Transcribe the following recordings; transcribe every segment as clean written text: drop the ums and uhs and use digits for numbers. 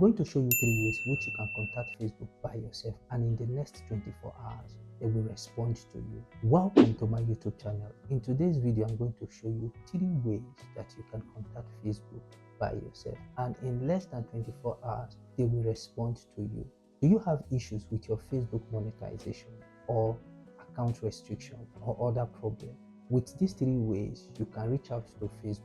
going to show you 3 ways which you can contact Facebook by yourself, and in the next 24 hours, they will respond to you. Welcome to my YouTube channel. In today's video, I'm going to show you 3 ways that you can contact Facebook by yourself, and in less than 24 hours, they will respond to you. Do you have issues with your Facebook monetization or account restriction or other problem? With these 3 ways, you can reach out to Facebook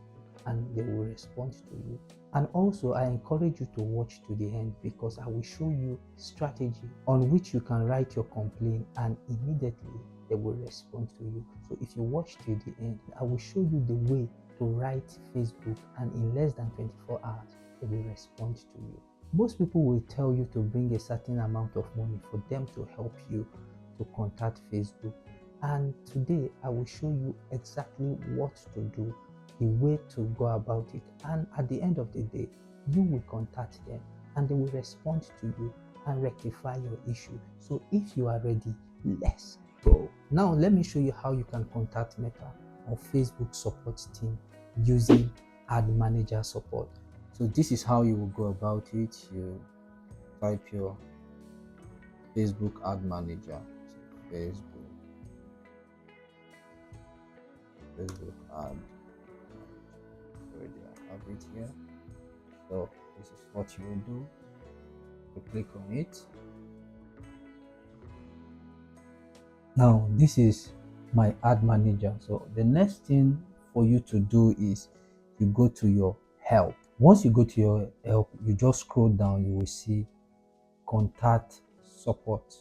and they will respond to you. And also, I encourage you to watch to the end, because I will show you strategy on which you can write your complaint and immediately they will respond to you. So if you watch till the end, I will show you the way to write Facebook, and in less than 24 hours, they will respond to you. Most people will tell you to bring a certain amount of money for them to help you to contact Facebook. And today I will show you exactly what to do, the way to go about it, and at the end of the day, you will contact them and they will respond to you and rectify your issue. So if you are ready, let's go. Now let me show you how you can contact Meta or Facebook support team using Ad Manager support. So this is how you will go about it. You type your Facebook Ad Manager. So Facebook Ad. Already I have it here. So this is what you will do. You click on it. Now this is my Ad Manager. So the next thing for you to do is you go to your help. Once you go to your help, you just scroll down, you will see contact support.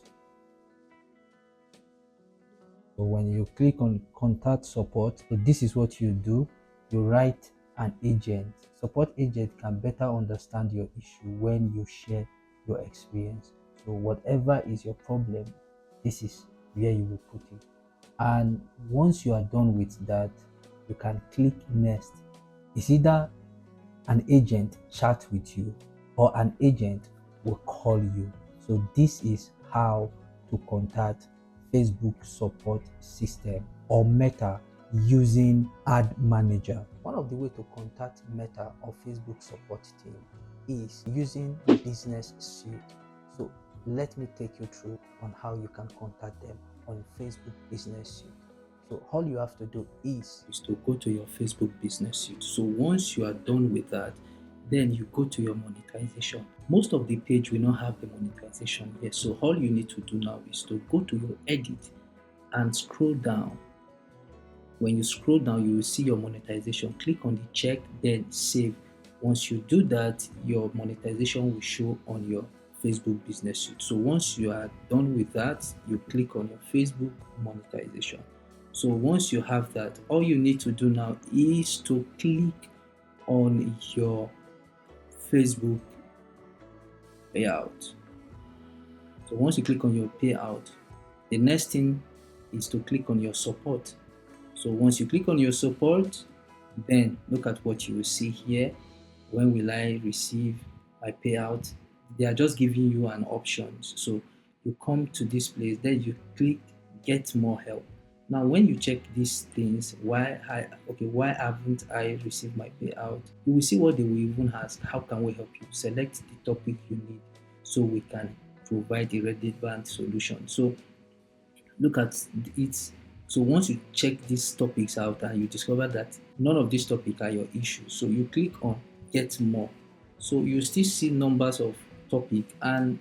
So when you click on contact support, so this is what you do. You write an agent. Support agent can better understand your issue when you share your experience. So whatever is your problem, this is where you will put it. And once you are done with that, you can click next. It's either an agent chat with you or an agent will call you. So this is how to contact Facebook support system or Meta using Ad Manager. One of the ways to contact Meta or Facebook support team is using Business Suite. So let me take you through on how you can contact them on Facebook Business Suite. So all you have to do is to go to your Facebook Business Suite. So once you are done with that, then you go to your monetization. Most of the page will not have the monetization here. So all you need to do now is to go to your edit and scroll down. When you scroll down, you will see your monetization. Click on the check, then save. Once you do that, your monetization will show on your Facebook Business Suite. So once you are done with that, you click on your Facebook monetization. So once you have that, all you need to do now is to click on your Facebook payout. So once you click on your payout, the next thing is to click on your support. So once you click on your support, then look at what you will see here. When will I receive my payout? They are just giving you an option. So you come to this place, then you click get more help. Now when you check these things, why haven't I received my payout? You will see what they will even ask. How can we help you? Select the topic you need so we can provide a relevant solution. So look at it. So once you check these topics out and you discover that none of these topics are your issue, so you click on get more. So you still see numbers of topics, and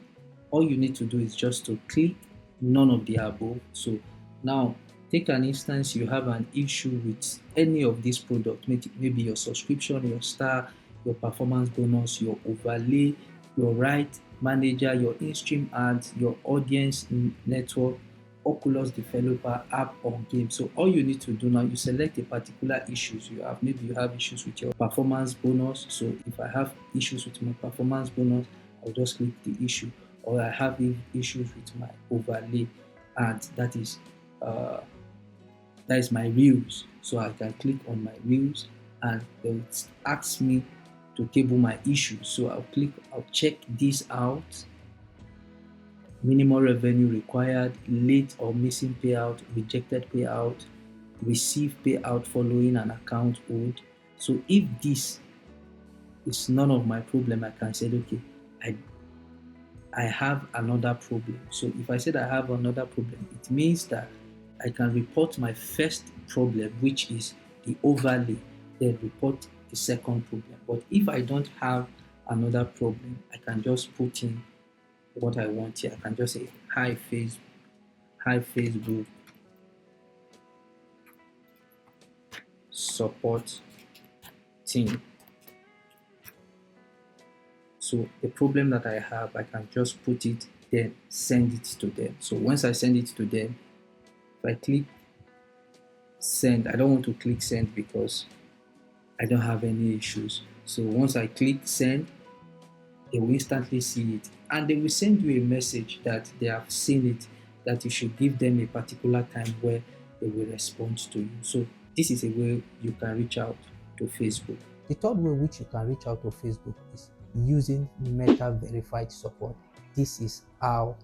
all you need to do is just to click none of the above. So now take an instance, you have an issue with any of these products, maybe your subscription, your star, your performance bonus, your overlay, your right manager, your in-stream ads, your audience network, Oculus developer, app or game. So all you need to do now, you select a particular issues you have. Maybe you have issues with your performance bonus. So if I have issues with my performance bonus, I'll just click the issue. Or I have issues with my overlay ads, that is my reels. So I can click on my reels and they will ask me to table my issues. So I'll check this out. Minimal revenue required, late or missing payout, rejected payout, receive payout following an account owed. So if this is none of my problem, I can say, okay, I I have another problem. So if I said I have another problem, it means that I can report my first problem, which is the overlay, then report the second problem. But if I don't have another problem, I can just put in what I want here. I can just say hi Facebook support team. So the problem that I have, I can just put it, then send it to them. So once I send it to them, if I click send, I don't want to click send because I don't have any issues. So once I click send, they will instantly see it, and they will send you a message that they have seen it, that you should give them a particular time where they will respond to you. So this is a way you can reach out to Facebook. The third way which you can reach out to Facebook is using Meta verified support. This is how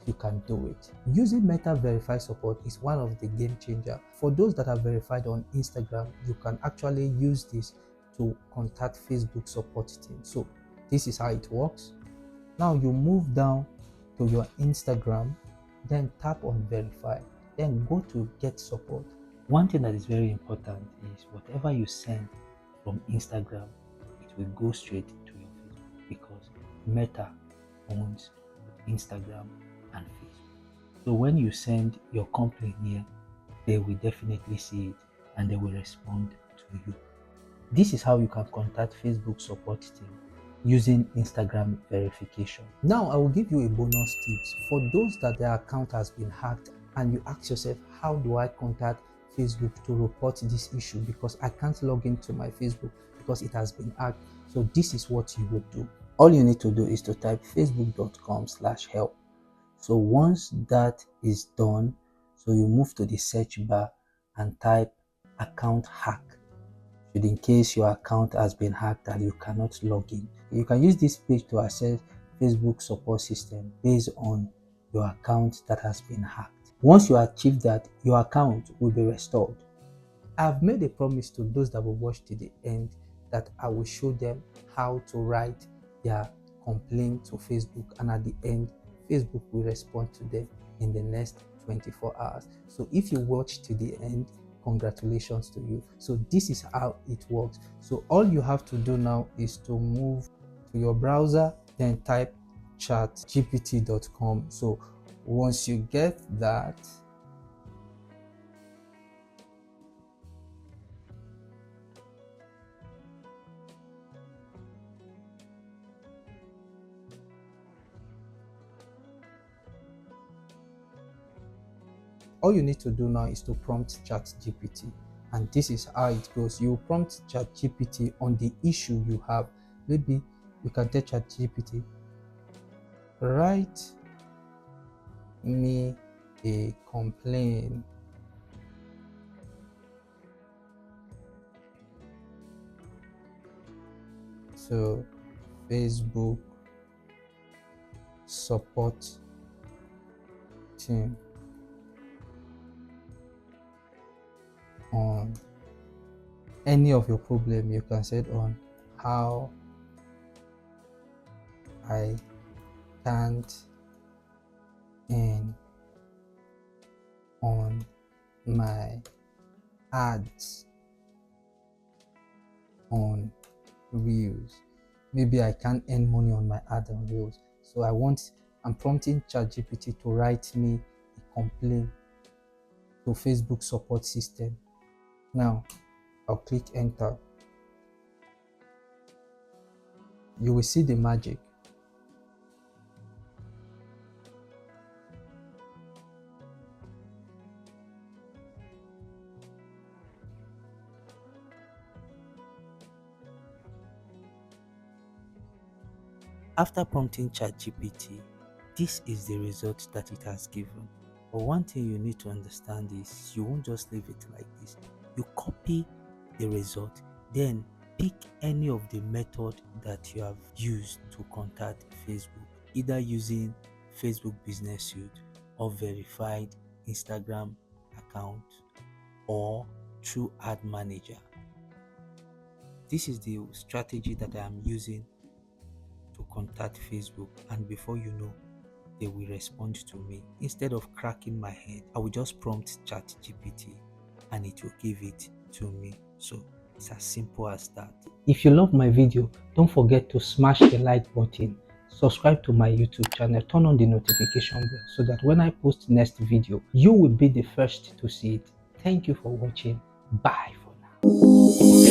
you can do it. Using Meta verified support is one of the game changer. For those that are verified on Instagram, you can actually use this to contact Facebook support team. So this is how it works. Now you move down to your Instagram, then tap on verify, then go to get support. One thing that is very important is whatever you send from Instagram, it will go straight to your Facebook because Meta owns Instagram and Facebook. So when you send your complaint here, they will definitely see it and they will respond to you. This is how you can contact Facebook support team using Instagram verification. Now I will give you a bonus tips for those that their account has been hacked and you ask yourself, how do I contact Facebook to report this issue because I can't log into my Facebook because it has been hacked. So this is what you would do. All you need to do is to type facebook.com/help. So once that is done, so you move to the search bar and type account hack. Should in case your account has been hacked and you cannot log in. You can use this page to access Facebook support system based on your account that has been hacked. Once you achieve that, your account will be restored. I've made a promise to those that will watch to the end that I will show them how to write their complaint to Facebook, and at the end, Facebook will respond to them in the next 24 hours. So if you watch to the end, congratulations to you. So this is how it works. So all you have to do now is to move to your browser, then type chatgpt.com. So once you get that, all you need to do now is to prompt ChatGPT, and this is how it goes. You prompt ChatGPT on the issue you have. Maybe you can tell ChatGPT, write me a complaint to Facebook support team on any of your problem. You can set on how I can't earn on my ads on Reels. Maybe I can't earn money on my ad on Reels. So I'm prompting ChatGPT to write me a complaint to Facebook support system. Now I'll click enter. You will see the magic. After prompting ChatGPT, this is the result that it has given. But one thing you need to understand is you won't just leave it like this. You copy the result, then pick any of the method that you have used to contact Facebook, either using Facebook Business Suite or verified Instagram account or through Ad Manager. This is the strategy that I am using to contact Facebook, and before you know, they will respond to me. Instead of cracking my head, I will just prompt ChatGPT and it will give it to me. So it's as simple as that. If you love my video, don't forget to smash the like button, subscribe to my YouTube channel, turn on the notification bell so that when I post next video, you will be the first to see it. Thank you for watching. Bye for now.